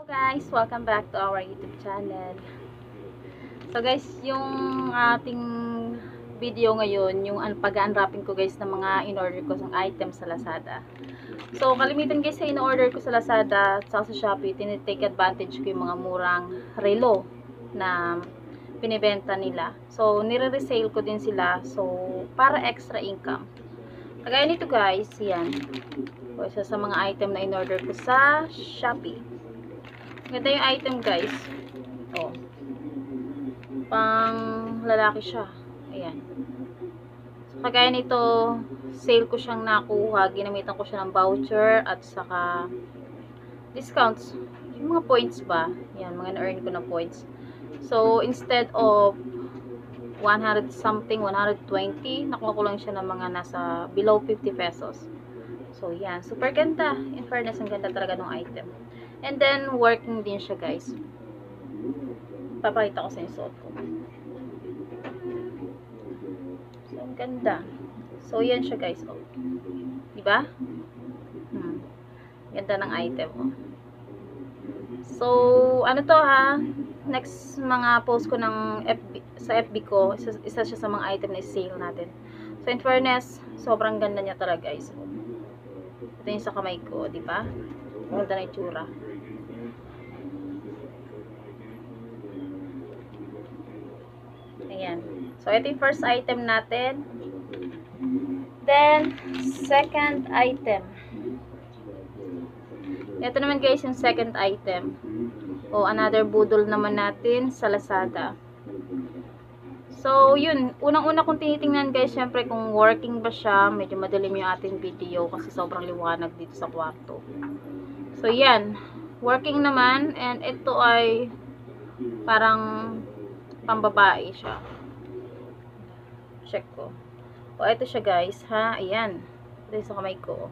Guys, welcome back to our YouTube channel. So guys, yung ating video ngayon, yung pag-unwrapping ko guys ng mga in-order ko sa item sa Lazada. So kalimitan guys sa in-order ko sa Lazada at sa Shopee, tinitake advantage ko yung mga murang relo na binibenta nila. So nire-resale ko din sila, so para extra income. Kagaya nito guys, yan. O, isa sa mga item na in-order ko sa Shopee. Ganda yung item guys. Oh. Pang lalaki siya. Ayan. So, kagaya nito, sale ko siyang nakuha. Ginamitan ko siya ng voucher at saka discounts. Yung mga points ba? Yan, mga na-earn ko na points. So, instead of 100 something, 120, nakuha ko lang siya ng mga nasa below 50 pesos. So, yan. Super ganda. In fairness, ang ganda talaga ng item. And then, working din siya, guys. Papakita ko sa inyo suot ko. So, ang ganda. So, yan siya, guys. Oh. Diba? Ganda ng item, oh. So, ano to, ha? Next mga post ko ng sa FB ko, isa siya sa mga item na sale natin. So, in fairness, sobrang ganda niya talaga, guys. Ito yung sa kamay ko, diba? Ganda na itsura. Ayan. So, ito yung first item natin. Then, second item. Ito naman guys, yung second item. O, another budol naman natin sa Lazada. So, yun. Unang-una kong tinitingnan guys, syempre kung working ba siya. Medyo madilim yung ating video kasi sobrang liwanag dito sa kwarto. So, yan. Working naman. And ito ay parang pambabae siya. Check ko. O, ito siya guys, ha? Ayan. Ito sa kamay ko.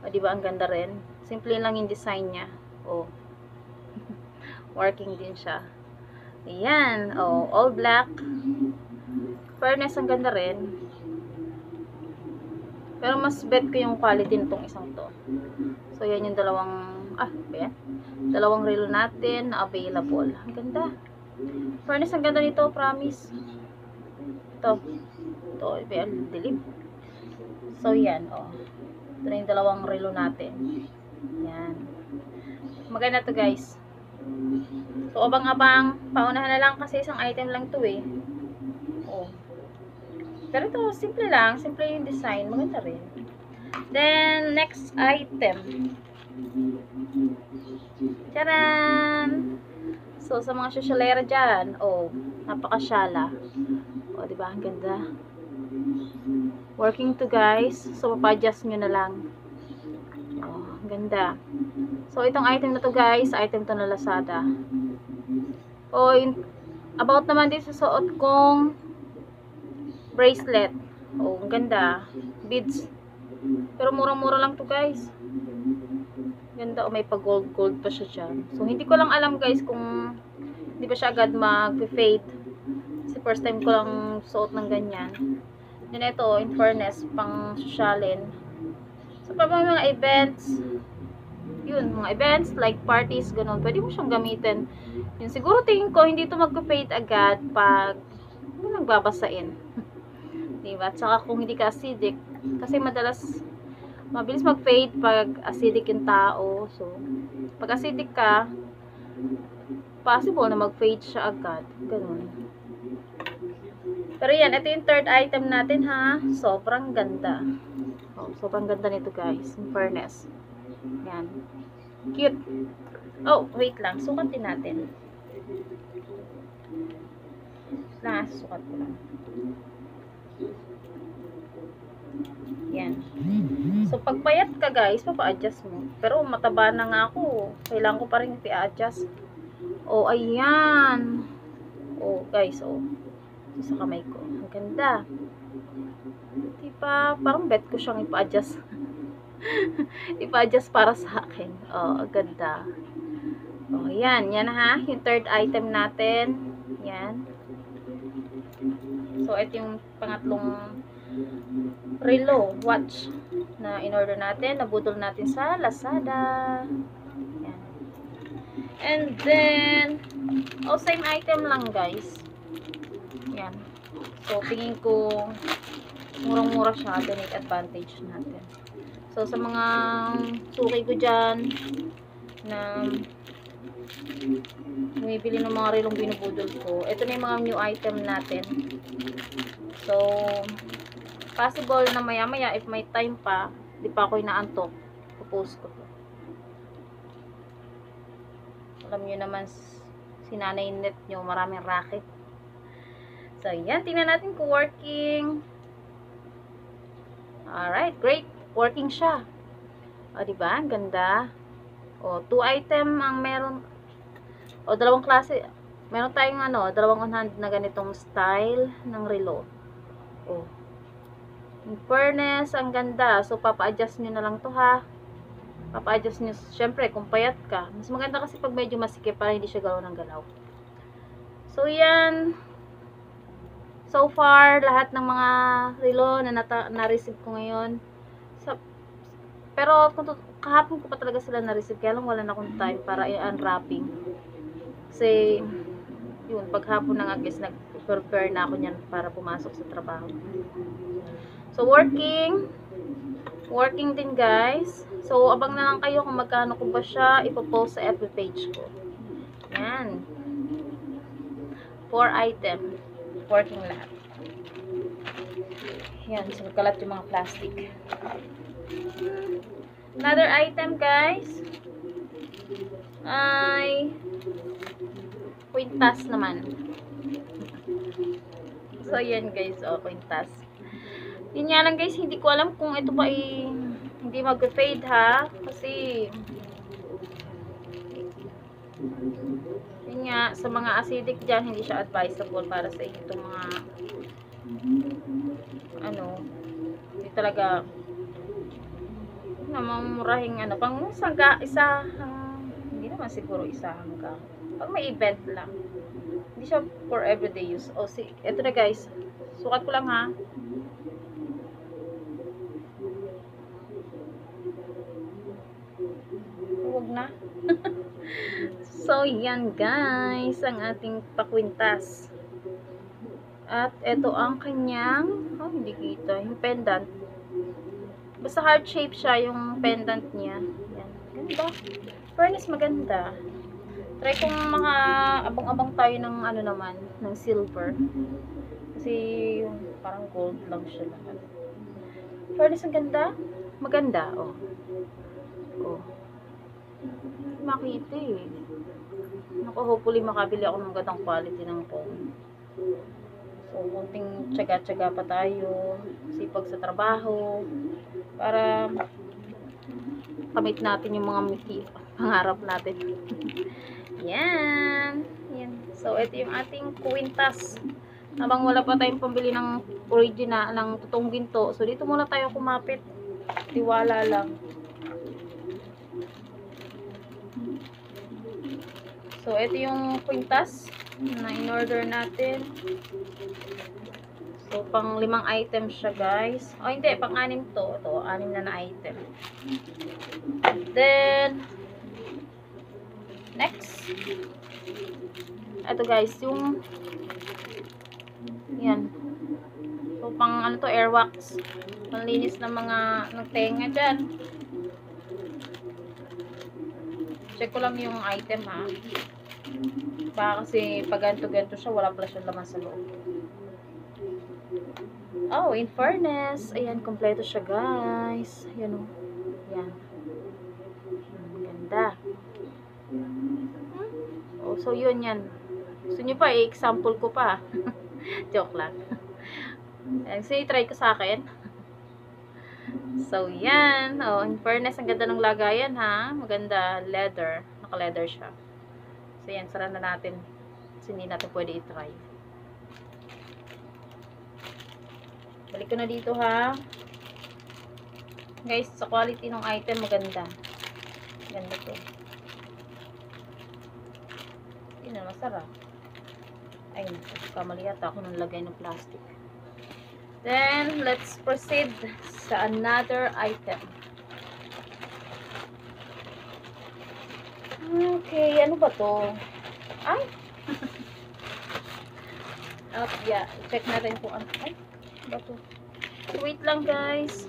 O, diba ang ganda rin? Simple lang yung design niya. O. Working din siya. Ayan. O, all black. Fairness, ang ganda rin. Pero mas bet ko yung quality nitong isang to. So, yan yung dalawang reel natin na available. Ang ganda. Fairness, ang ganda nito, promise. Ito, dilim. So, yan, oh. Ito na yung dalawang relo natin. Yan. Maganda to, guys. So, abang-abang. Paunahan na lang kasi isang item lang to, eh. Oh. Pero ito, simple lang. Simple yung design. Maganda rin. Then, next item. Charan! So, sa mga sosyalera dyan, oh, napakasyala. Oh, diba? Ang ganda. Working to, guys. So, papa-adjust nyo na lang. Oh, ang ganda. So, itong item na to, guys, item to na Lazada. Oh, about naman din sa suot kong bracelet. Oh, ang ganda. Beads. Pero murang-mura lang to, guys. Ganda. Oh, may pa-gold-gold pa siya dyan. So, hindi ko lang alam, guys, kung hindi ba siya agad mag-fade. Kasi first time ko lang suot ng ganyan. Then ito, in fairness, pang sosyalin. So, pag mga events, yun, mga events, like parties, ganun, pwede mo siyang gamitin. Yun, siguro tingin ko, hindi ito mag-fade agad pag nagbabasain. Diba? At saka kung hindi ka acidic, kasi mabilis mag-fade pag acidic yung tao. So, pag acidic ka, possible na mag-fade siya agad. Ganun. Pero yan, ito yung third item natin, ha. Sobrang ganda. Oh, sobrang ganda nito, guys. In fairness. Yan. Cute. Oh, wait lang. Sukat din natin. Sukat ko lang. Yan. So, pag payat ka, guys, papa-adjust mo. Pero mataba na nga ako. Kailangan ko pa rin i-adjust. Oh, ayan. Oh, guys, oh. Sa kamay ko. Ang ganda. Diba? Parang bet ko siyang ipa-adjust. Ipa-adjust para sa akin. Oh, ang ganda. Oh, yan. Yan ha. Yung third item natin. Yan. So, ito yung pangatlong relo watch na in-order natin. Nabudol natin sa Lazada. Yan. And then, same item lang guys. Yan. So, tingin ko, murang-mura siya. Donate advantage natin. So, sa mga suki ko dyan, na bumibili ng mga relong binubudol ko, ito na yung mga new item natin. So, possible na maya-maya, if may time pa, di pa ako inaantok, post ko to. Alam nyo naman, si Nanay Net nyo, maraming racket. So, yan. Tingnan natin kung working. Alright, great. Working siya. O, diba? Ang ganda. O, 2 item ang meron. O, dalawang klase. Meron tayong dalawang on-hand na ganitong style ng relo. O. In fairness, ang ganda. So, papa-adjust nyo na lang to ha. Papa-adjust nyo. Siyempre, kung payat ka. Mas maganda kasi pag medyo masikip para hindi siya galaw ng galaw. So, yan. So far, lahat ng mga relo na na-receive ko ngayon. Pero, kahapon ko pa talaga sila na-receive. Kaya lang wala na akong time para i-unwrapping. Kasi, yun, paghapon na nga guys, nag-prepare na ako niyan para pumasok sa trabaho. So, working. Working din guys. So, abang na lang kayo kung magkano ko ba siya ipopost sa FB page ko. Yan. 4 item. Working lahat. Yan, so kalat yung mga plastic. Another item guys ay kwintas naman. So yan guys, kwintas. Yun nga lang guys, hindi ko alam kung ito pa hindi mag-fade ha, kasi yun nga, sa mga acidic dyan, hindi siya advisable para sa inyo itong mga hindi talaga namamurahing pang hindi naman siguro isa hanggang pag may event lang, hindi siya for everyday use. Ito na guys, sukat ko lang ha. Huwag na. So, yan guys, ang ating pakwintas. At ito ang kanyang, hindi kita, yung pendant. Basta heart shape siya yung pendant niya. Yan, ganda. Fairness, maganda. Try kong mga abang-abang tayo ng naman, ng silver. Kasi yung parang gold lang siya lahat. Fairness, ang ganda. Maganda, makita Naku, hopefully makabili ako ng gandang quality ng phone. So, kunting tiyaga-tiyaga pa tayo, sipag sa trabaho, para kamit natin yung mga pangarap natin. Yan. So, ito yung ating kwintas. Habang wala pa tayong pambili ng original, ng totoong ginto. So, dito muna tayo kumapit. Tiwala lang. So, ito yung kwintas na in-order natin. So, pang 5 items siya, guys. Hindi, pang 6 to. Ito, 6 na item. Then, next. Ito, guys, yung yan. So, pang airwax. Panlinis ng mga tenga dyan. Check ko lang yung item, ha. Baka kasi pag ganto-ganto siya, wala pala siyang laman sa loob. In fairness, ayan, kompleto siya guys. Ayan yan. Ganda. So yun yan. Gusto nyo pa, i-example ko pa. Joke lang. Sige, try ko sa akin. So yan. In fairness, ang ganda ng lagayan ha. Maganda, leather. Naka-leather siya. So, yan. Sara na natin. Kasi hindi natin pwede i-try. Balik ko na dito, ha. Guys, sa quality ng item, maganda. Ganda to. Hindi na masarap. Ayun. Kamali yata ako nang lagay ng plastic. Then, let's proceed sa another item. Okay, ano ba to? Ay! Yeah, check natin kung ano. Ay, ano ba to? Wait lang guys.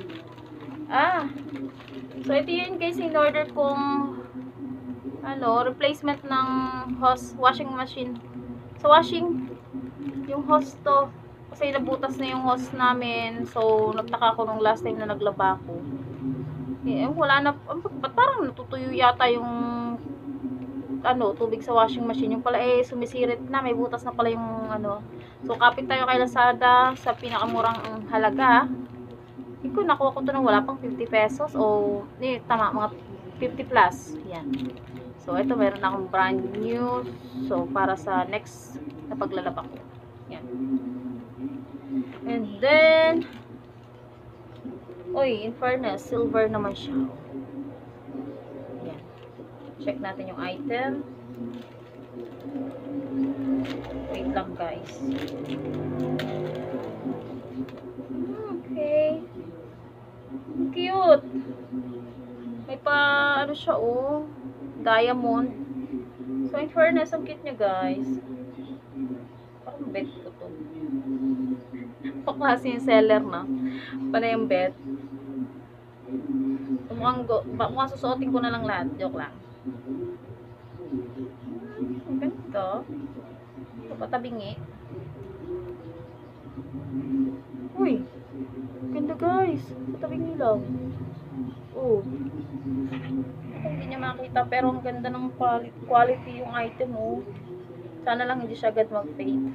So ito yun guys, in order kong replacement ng washing machine. Sa washing, yung hose to. Kasi nabutas na yung hose namin. So, nagtaka ko nung last time na naglaba ko. Wala na, ba't parang natutuyo yata yung tubig sa washing machine. Yung pala sumisirit na, may butas na pala yung So, kapit tayo kay Lazada sa pinakamurang halaga. Hindi ko nakuha ko to ng wala pang 50 pesos o tama, mga 50 plus. Yan. So, ito meron akong brand new. So, para sa next na paglalaba ko. Yan. And then, in fairness, silver naman siya. Yan. Check natin yung item. Wait lang guys. Okay. Cute. May siya diamond. So in fairness, ang cute niya guys. Parang bet ko to. Paklase yung seller na. Panay yung bet. Mukhang susuotin ko na lang lahat. Joke lang. Ang ganda. Patabingi. Uy. Ganda guys. Patabingi lang. Hindi niya makita pero ang ganda ng quality yung item Sana lang hindi siya agad mag-fade.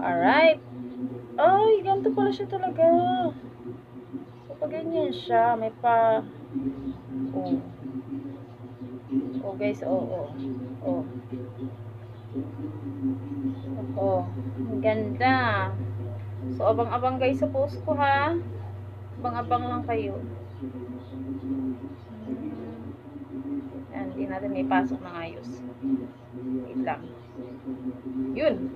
Alright. Ay, ganito pala siya talaga. So, pag ganyan siya, may pa guys, ang ganda. So, abang-abang guys sa post ko ha. Abang-abang lang kayo. Yan, hindi natin may pasok ng ayos. Wait lang. Yun.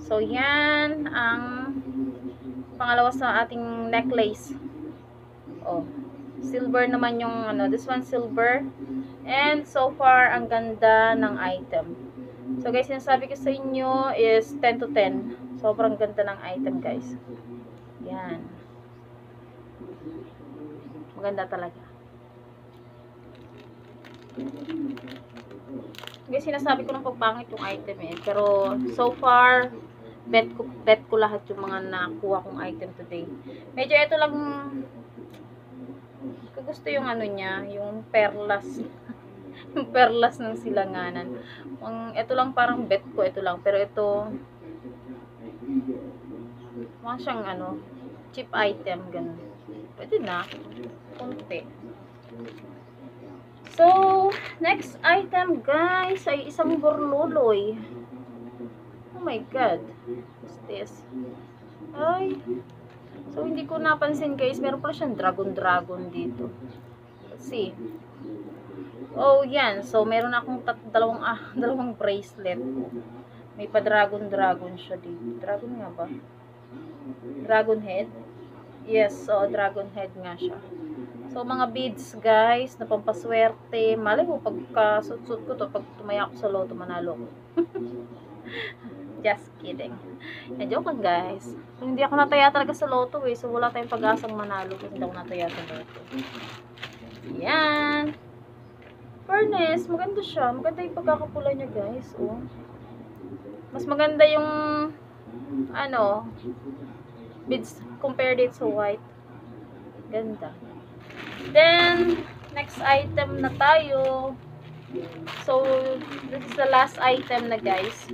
So, yan ang pangalawa sa ating necklace. Silver naman yung this one silver. And so far, ang ganda ng item. So guys, sinasabi ko sa inyo is 10 to 10. Sobrang ganda ng item guys. Yan. Maganda talaga. Guys, sinasabi ko ng pagpangit yung item Pero so far, bet ko lahat yung mga nakuha kong item today. Medyo ito lang gusto yung niya, yung perlas. Yung perlas ng silanganan. Ito lang parang bet ko, ito lang. Pero ito, mga siyang cheap item, ganun. Pwede na. Kunti. So, next item guys, ay isang borloloy. Oh my god. What's this? Ay. So, hindi ko napansin guys, meron pala siyang dragon dito. Let's see. Yan. So, meron akong dalawang bracelet. May pa dragon siya dito. Dragon nga ba? Dragon head? Yes, so dragon head nga siya. So, mga beads guys, na pampaswerte. Malay mo, pagka-suit ko to, pag tumaya ako sa loto, manalo ko. Just kidding. Joke lang guys. Hindi ako nataya talaga sa loto so wala tayong pag-asang manalo kasi hindi ako nataya sa loto. Yan. Fairness, maganda siya. Maganda yung pagkakapula niya guys. Mas maganda yung beads compared it sa white. Ganda. Then, next item na tayo. So, this is the last item na guys.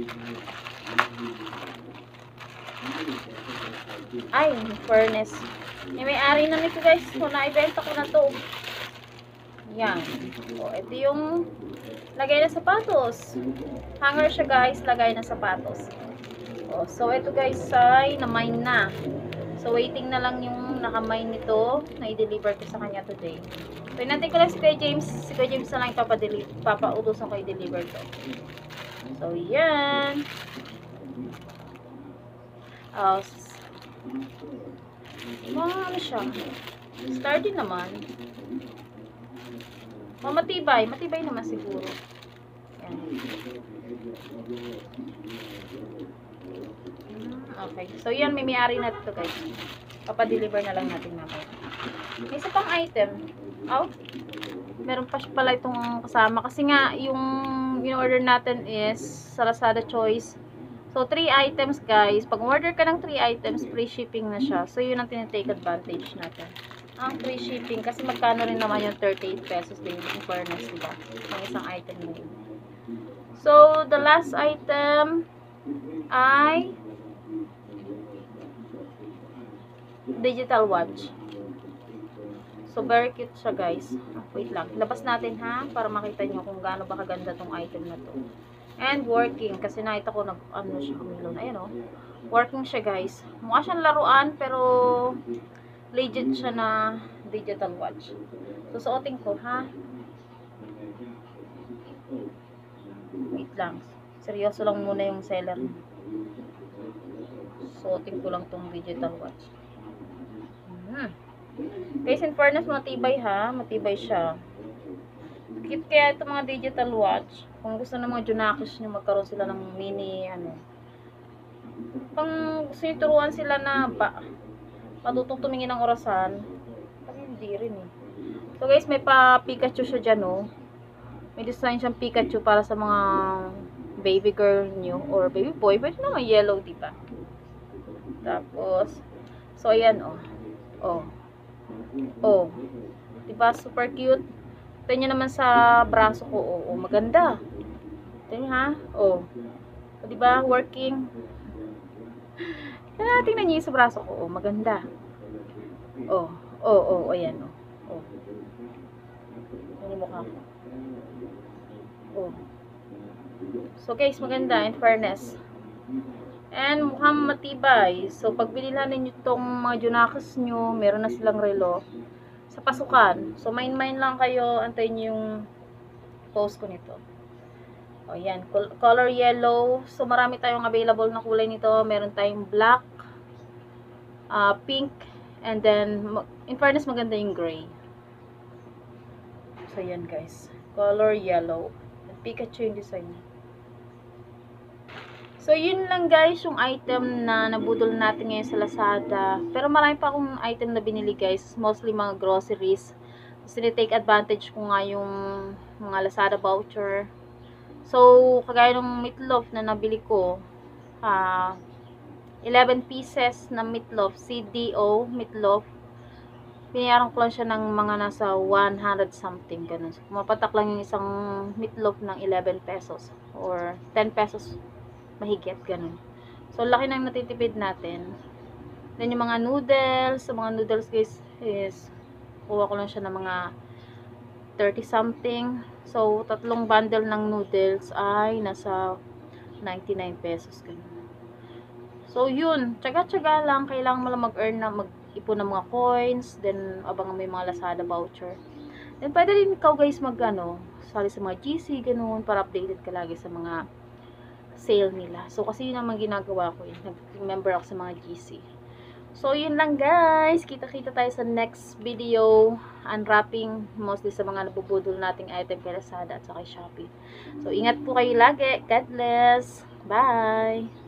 Ay, fairness. May-ari na nito guys. So, na-ibenta ko na to. Yan. So, ito yung lagay na sapatos. Hanger siya guys, lagay na sapatos. So, ito guys ay na-mine na. So, waiting na lang yung naka-mine nito na i-deliver ko sa kanya today. So, natin ko lang si Kuya James. Si Kuya James na lang papautusan ko i-deliver to. So, yan. Mga siya. Sturdy naman. Matibay. Matibay naman siguro. Yan. Okay. So, yan. May-ari na ito, guys. Papadeliver na lang natin mamaya. May isa pang item. Oh. Meron pa pala itong kasama. Kasi nga, yung in-order natin is sa Lazada Choice. So, 3 items, guys. Pag order ka ng 3 items, free shipping na siya. So, yun ang tinitake advantage natin. Ang free shipping. Kasi magkano rin naman yung 38 pesos din in fairness, diba? Ang isang item na yun. So, the last item ay digital watch. So, very cute siya, guys. Wait lang. Labas natin, ha? Para makita nyo kung gaano ba kaganda tong item na to. And working. Kasi nakita ko ano siya, kumilon. Ayan, oh. Working siya, guys. Mukha siyang laruan, pero legit siya na digital watch. Susuotin ko, ha? Wait lang. Seryoso lang muna yung seller. Suotin ko lang tong digital watch. Guys, in fairness, matibay, ha? Matibay siya. Cute kaya ito mga digital watch. Kung gusto ng mga junakis nyo, magkaroon sila ng mini, pang gusto nyo turuan sila na patutong tumingin ng orasan. Pero hindi rin, eh. So, guys, may pa Pikachu siya dyan, oh. May design siyang Pikachu para sa mga baby girl nyo or baby boy. Pwede naman yellow, diba? Tapos, so, ayan, oh. Oh. Diba? Super cute. Ito nyo naman sa braso ko. Oh, maganda. Ito nyo, ha? Oh. So, diba? Working. Tingnan nyo yung sa braso ko. Oh, maganda. Oh. Ayan, oh. Oh. Yan yung mukha ko. Oh. So, guys, maganda. In fairness. And mukhang matibay. So, pag binilhan ninyo itong mga junakis nyo, meron na silang relo sa pasukan. So, main lang kayo. Antayin nyo yung post ko nito. O, yan. Color yellow. So, marami tayong available na kulay nito. Meron tayong black, pink, and then, in fairness, maganda yung gray. So, yan, guys. Color yellow. Pikachu yung design niya. So, yun lang, guys, yung item na nabudol natin ngayon sa Lazada. Pero marami pa akong item na binili, guys. Mostly mga groceries. Kasi take advantage ko nga yung mga Lazada voucher. So, kagaya ng meatloaf na nabili ko, 11 pieces na meatloaf, CDO meatloaf. Binayaran ko lang siya ng mga nasa 100 something, ganun. So, mapatak lang yung isang meatloaf ng 11 pesos or 10 pesos mahigit, ganun. So, laki nang natitipid natin. Then, yung mga noodles, sa mga noodles, guys, is kuha ko lang siya ng mga 30 something. So, 3 bundle ng noodles ay nasa 99 pesos, ganun. So, yun. Tsaga-tsaga lang. Kailangan mo lang mag-earn na, mag-ipon ng mga coins. Then, abang may mga Lazada voucher. Then, pwede rin ikaw, guys, sali sa mga GC, ganun, para updated ka lagi sa mga sale nila. So, kasi yun naman ginagawa ko yun. Nag-member ako sa mga GC. So, yun lang, guys. Kita-kita tayo sa next video. Unwrapping, mostly sa mga nabubudol nating item kay Lazada at sa kay Shopee. So, ingat po kayo lagi. God bless. Bye!